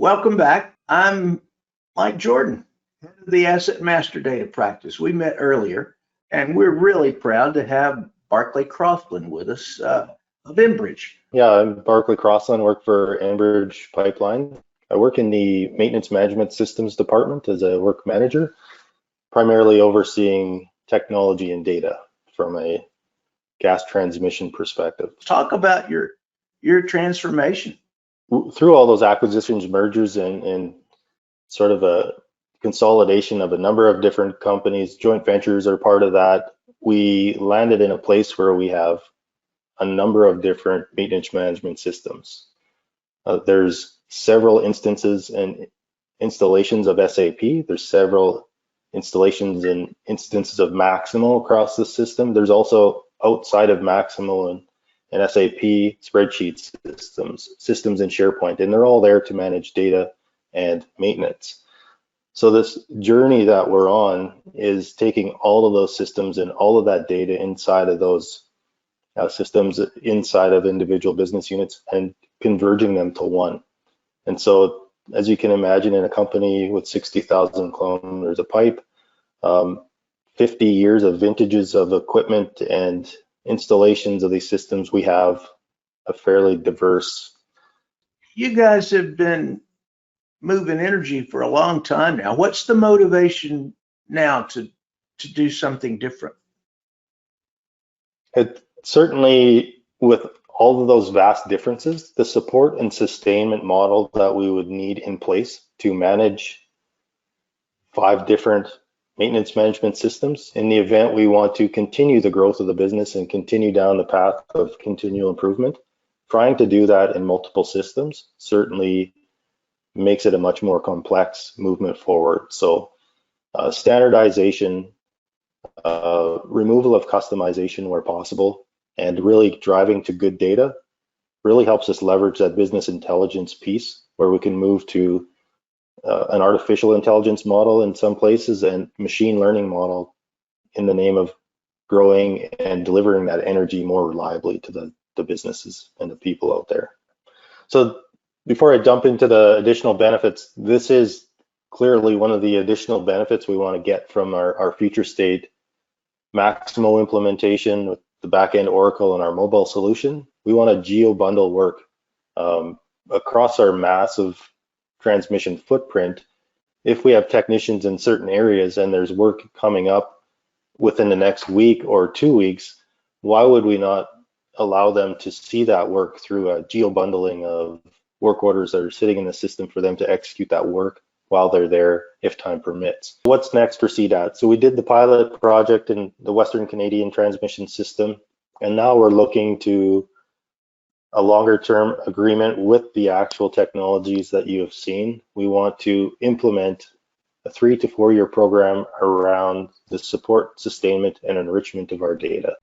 Welcome back. I'm Mike Jordan, head of the Asset Master Data Practice. We met earlier, and we're really proud to have Barclay Croftland with us of Enbridge. Yeah, I'm Barclay Crossland, work for Enbridge Pipeline. I work in the Maintenance Management Systems Department as a work manager, primarily overseeing technology and data from a gas transmission perspective. Talk about your transformation. Through all those acquisitions, mergers, and sort of a consolidation of a number of different companies, joint ventures are part of that, we landed in a place where we have a number of different maintenance management systems. There's several instances and installations of SAP. There's several installations and instances of Maximo across the system. There's also outside of Maximo and SAP spreadsheet systems in SharePoint, and they're all there to manage data and maintenance. So this journey that we're on is taking all of those systems and all of that data inside of those systems inside of individual business units and converging them to one. And so, as you can imagine, in a company with 60,000 kilometers of pipe, 50 years of vintages of equipment and installations of these systems, we have a fairly diverse. You guys have been moving energy for a long time now. What's the motivation now to do something different? It certainly, with all of those vast differences, the support and sustainment model that we would need in place to manage 5 different maintenance management systems in the event we want to continue the growth of the business and continue down the path of continual improvement. Trying to do that in multiple systems certainly makes it a much more complex movement forward. So standardization, removal of customization where possible, and really driving to good data really helps us leverage that business intelligence piece where we can move to an artificial intelligence model in some places and machine learning model in the name of growing and delivering that energy more reliably to the businesses and the people out there. So before I jump into the additional benefits, this is clearly one of the additional benefits we want to get from our future state Maximo implementation with the backend Oracle and our mobile solution. We want to geo-bundle work across our massive transmission footprint. If we have technicians in certain areas and there's work coming up within the next week or 2 weeks, why would we not allow them to see that work through a geo-bundling of work orders that are sitting in the system for them to execute that work while they're there, if time permits. What's next for CDAT? So we did the pilot project in the Western Canadian transmission system, and now we're looking to a longer term agreement with the actual technologies that you have seen. We want to implement a 3 to 4 year program around the support, sustainment, and enrichment of our data.